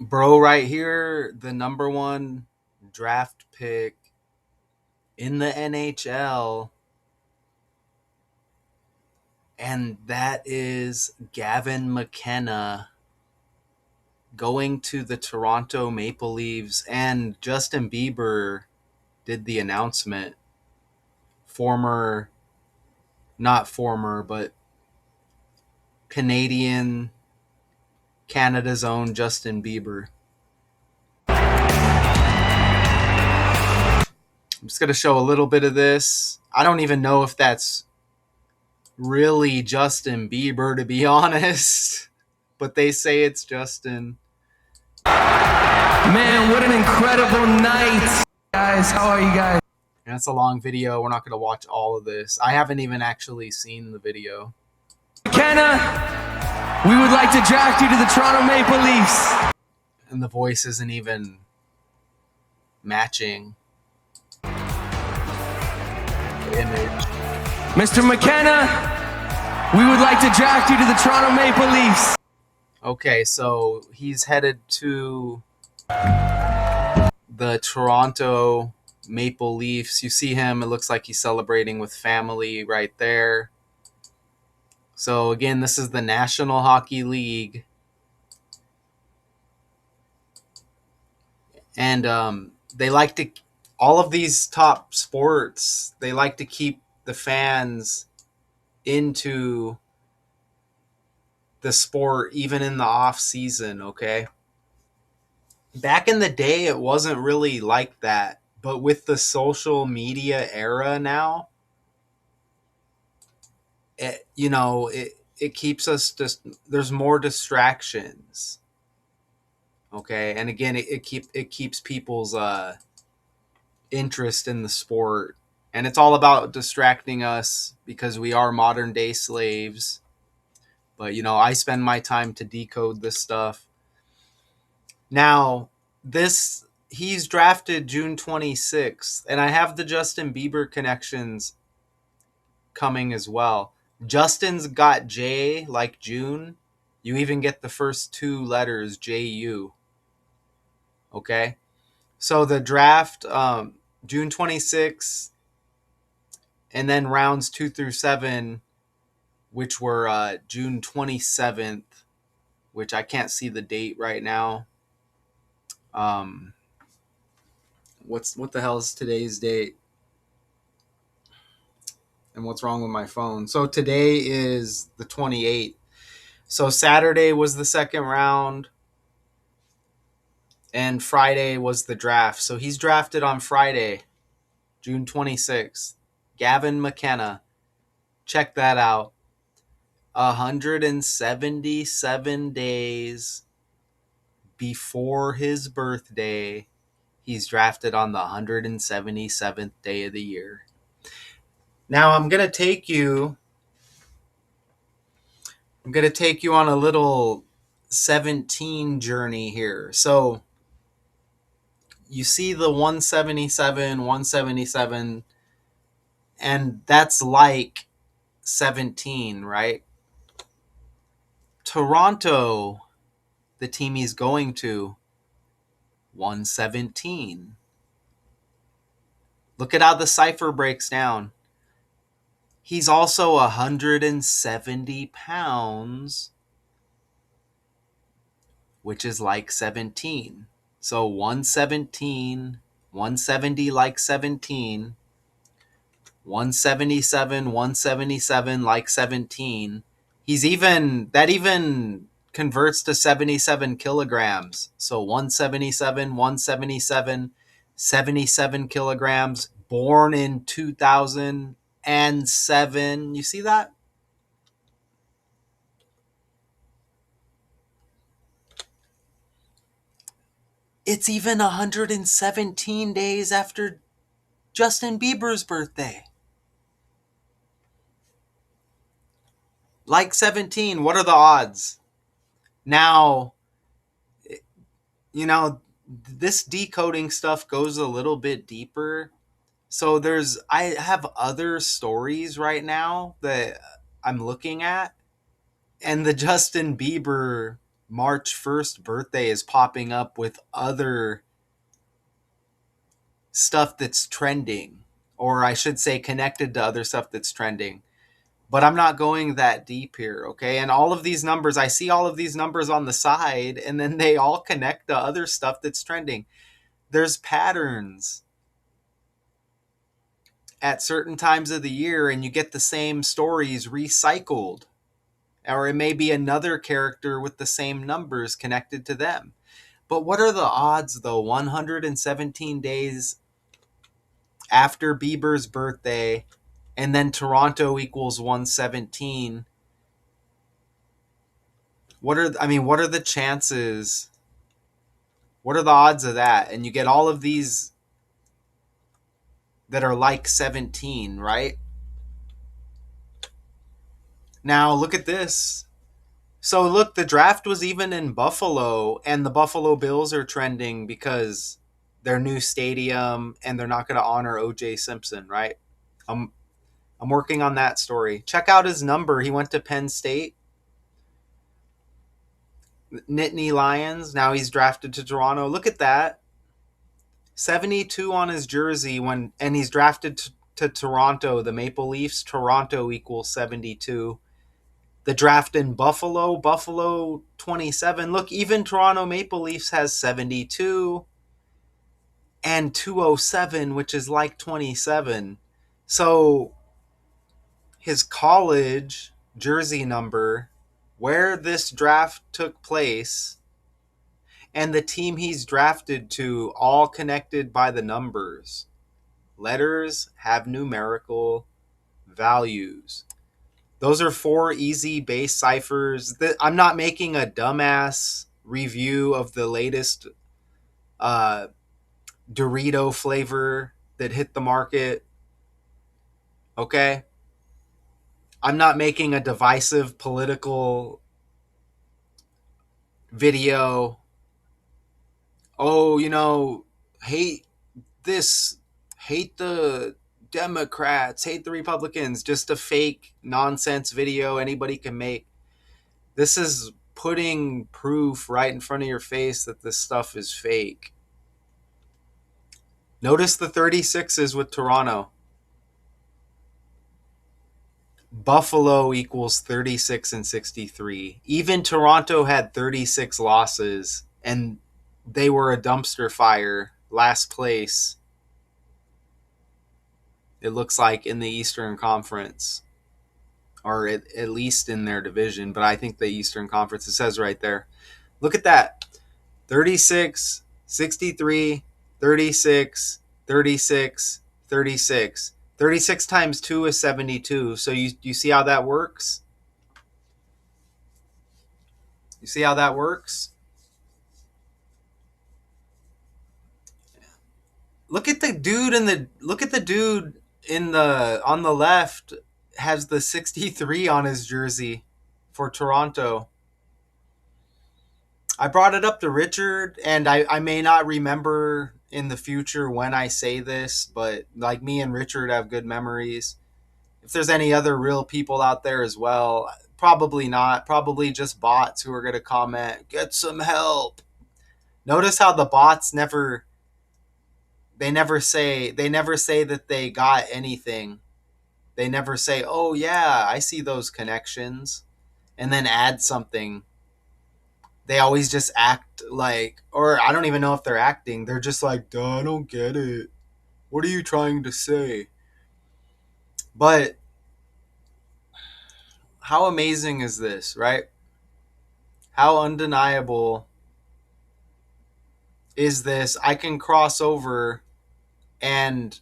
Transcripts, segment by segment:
Bro, right here, the number one draft pick in the NHL, and that is Gavin McKenna going to the Toronto Maple Leafs. And Justin Bieber did the announcement. Not former, but Canada's own Justin Bieber. I'm just going to show a little bit of this. I don't even know if that's really Justin Bieber, to be honest, but they say it's Justin. Man, what an incredible night, guys. How are you guys? And it's a long video. We're not going to watch all of this. I haven't even actually seen the video. McKenna, we would like to draft you to the Toronto Maple Leafs. And the voice isn't even matching the image. Mr. McKenna, we would like to draft you to the Toronto Maple Leafs. Okay, so he's headed to the Toronto Maple Leafs. You see him, it looks like he's celebrating with family right there. So again, this is the National Hockey League. And they like to, all of these top sports, they like to keep the fans into the sport even in the off season, okay? Back in the day, it wasn't really like that. But with the social media era now, it keeps us just, there's more distractions. Okay, and again, it keeps people's interest in the sport, and it's all about distracting us because we are modern day slaves. But I spend my time to decode this stuff. Now, he's drafted June 26th, and I have the Justin Bieber connections coming as well. Justin's got J like June. You even get the first two letters, JU. Okay? So the draft, June 26th, and then rounds 2 through 7, which were June 27th, which I can't see the date right now. What the hell is today's date? And what's wrong with my phone? So today is the 28th. So Saturday was the second round, and Friday was the draft. So he's drafted on Friday, June 26th. Gavin McKenna. Check that out. 177 days before his birthday, he's drafted on the 177th day of the year. Now I'm going to take you on a little 17 journey here. So you see the 177, and that's like 17, right? Toronto, the team he's going to, 117. Look at how the cipher breaks down. He's also 170 pounds, which is like 17. So 117, 170 like 17, 177 like 17. That even converts to 77 kilograms. So 177, 77 kilograms, born in 2007. You see that? It's even 117 days after Justin Bieber's birthday. Like 17, what are the odds? Now, this decoding stuff goes a little bit deeper. So I have other stories right now that I'm looking at, and the Justin Bieber March 1st birthday is popping up with other stuff that's trending, or I should say connected to other stuff that's trending. But I'm not going that deep here, okay? And all of these numbers, I see all of these numbers on the side, and then they all connect to other stuff that's trending. There's patterns at certain times of the year, and you get the same stories recycled. Or it may be another character with the same numbers connected to them. But what are the odds, though? 117 days after Bieber's birthday, and then Toronto equals 117. What are the chances? What are the odds of that? And you get all of these that are like 17, right? Now look at this. So look, the draft was even in Buffalo, and the Buffalo Bills are trending because their new stadium, and they're not going to honor O.J. Simpson, right? I'm working on that story. Check out his number. He went to Penn State. Nittany Lions. Now he's drafted to Toronto. Look at that. 72 on his jersey and he's drafted to Toronto, the Maple Leafs. Toronto equals 72. The draft in Buffalo 27. Look, even Toronto Maple Leafs has 72 and 207, which is like 27. So his college jersey number, where this draft took place, and the team he's drafted to, all connected by the numbers. Letters have numerical values. Those are 4 easy base ciphers. I'm not making a dumbass review of the latest Dorito flavor that hit the market. Okay? I'm not making a divisive political video. Oh, hate this, hate the Democrats, hate the Republicans, just a fake nonsense video anybody can make. This is putting proof right in front of your face that this stuff is fake. Notice the 36s with Toronto. Buffalo equals 36 and 63. Even Toronto had 36 losses, and they were a dumpster fire, last place. It looks like in the Eastern Conference, or at least in their division, but I think the Eastern Conference, it says right there. Look at that. 36, 63, 36, 36, 36. 36 times 2 is 72. So you see how that works? You see how that works? Look at the dude on the left has the 63 on his jersey for Toronto. I brought it up to Richard, and I may not remember in the future when I say this, but like me and Richard have good memories. If there's any other real people out there as well, probably not. Probably just bots who are going to comment, get some help. Notice how the bots never say that they got anything. They never say, oh yeah, I see those connections, and then add something. They always just act like, or I don't even know if they're acting. They're just like, duh, I don't get it. What are you trying to say? But how amazing is this, right? How undeniable is this? I can cross over and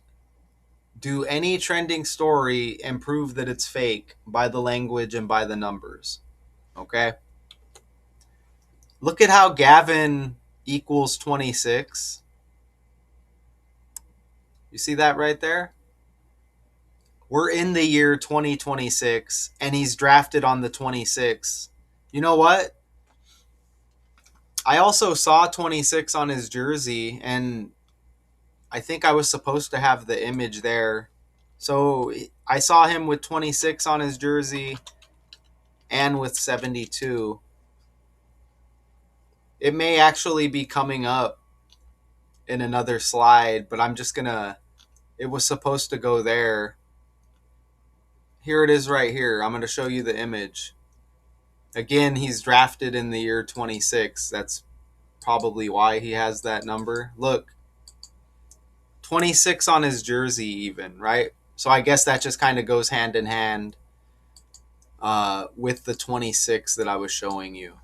do any trending story and prove that it's fake by the language and by the numbers. Okay? Look at how Gavin equals 26. You see that right there? We're in the year 2026, and he's drafted on the 26th. You know what? I also saw 26 on his jersey, and I think I was supposed to have the image there. So I saw him with 26 on his jersey and with 72. It may actually be coming up in another slide, but I'm just gonna, it was supposed to go there. Here it is right here. I'm gonna show you the image. Again, he's drafted in the year 26. That's probably why he has that number. Look, 26 on his jersey even, right? So I guess that just kind of goes hand in hand with the 26 that I was showing you.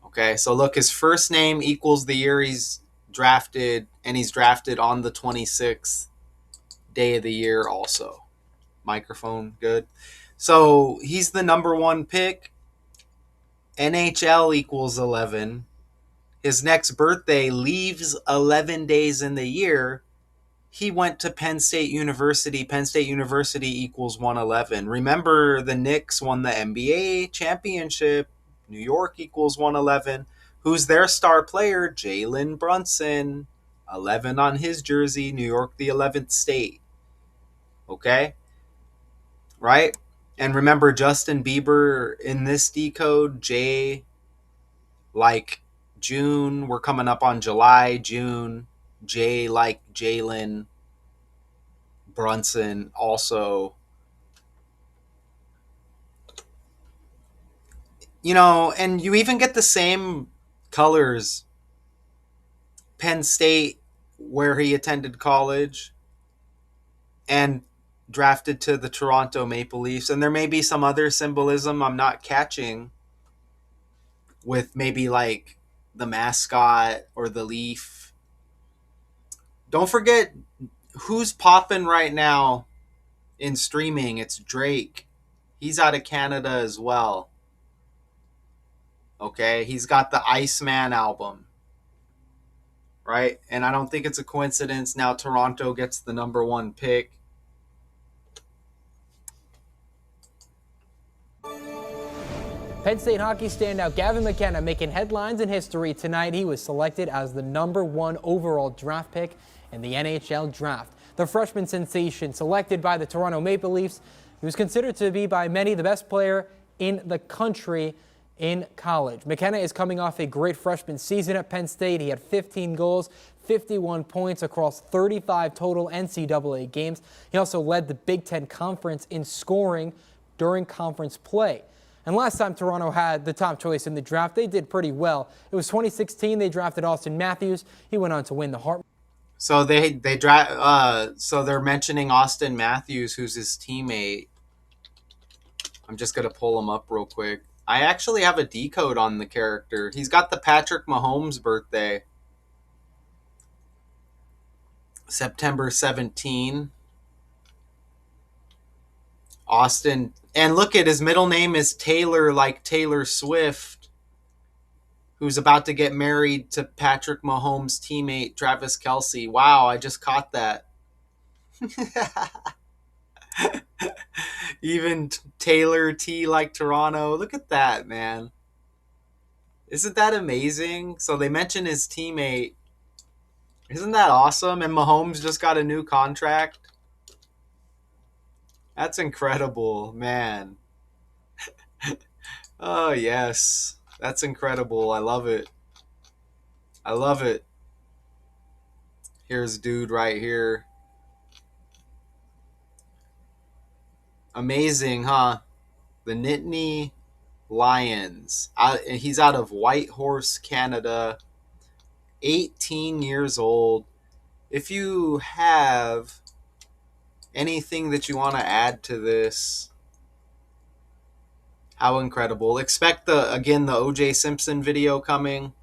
Okay, so look, his first name equals the year he's drafted, and he's drafted on the 26th day of the year also. Microphone, good. So he's the number one pick. NHL equals 11. His next birthday leaves 11 days in the year. He went to Penn State University. Penn State University equals 111. Remember, the Knicks won the NBA championship. New York equals 111. Who's their star player? Jalen Brunson. 11 on his jersey. New York, the 11th state. Okay? Right? And remember, Justin Bieber in this decode, J, like June. We're coming up on July, June. J like Jalen Brunson also. You know, and you even get the same colors. Penn State, where he attended college, and drafted to the Toronto Maple Leafs. And there may be some other symbolism I'm not catching with maybe like the mascot or the leaf. Don't forget who's popping right now in streaming. It's Drake. He's out of Canada as well. Okay, he's got the Iceman album, right? And I don't think it's a coincidence now Toronto gets the number one pick. Penn State hockey standout Gavin McKenna making headlines in history tonight. He was selected as the #1 overall draft pick in the NHL draft. The freshman sensation selected by the Toronto Maple Leafs. He was considered to be by many the best player in the country in college. McKenna is coming off a great freshman season at Penn State. He had 15 goals, 51 points across 35 total NCAA games. He also led the Big Ten Conference in scoring during conference play. And last time Toronto had the top choice in the draft, they did pretty well. It was 2016. They drafted Austin Matthews. He went on to win the Hart. So they're mentioning Austin Matthews, who's his teammate. I'm just gonna pull him up real quick. I actually have a decode on the character. He's got the Patrick Mahomes birthday, September 17. Austin, and look at his middle name is Taylor, like Taylor Swift, who's about to get married to Patrick Mahomes' teammate Travis Kelce. Wow, I just caught that. Even Taylor T like Toronto. Look at that, man. Isn't that amazing? So they mention his teammate. Isn't that awesome? And Mahomes just got a new contract. That's incredible, man. Oh, yes. That's incredible. I love it. I love it. Here's dude right here. Amazing, huh? The Nittany Lions. He's out of Whitehorse, Canada. 18 years old. If you have anything that you want to add to this, how incredible. Expect the O.J. Simpson video coming,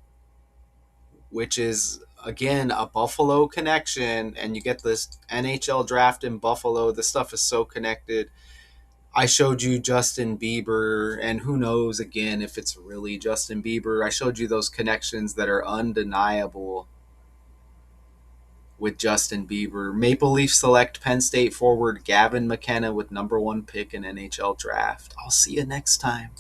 which is, again, a Buffalo connection, and you get this NHL draft in Buffalo. This stuff is so connected. I showed you Justin Bieber, and who knows, again, if it's really Justin Bieber. I showed you those connections that are undeniable with Justin Bieber. Maple Leafs select Penn State forward Gavin McKenna with #1 pick in NHL draft. I'll see you next time.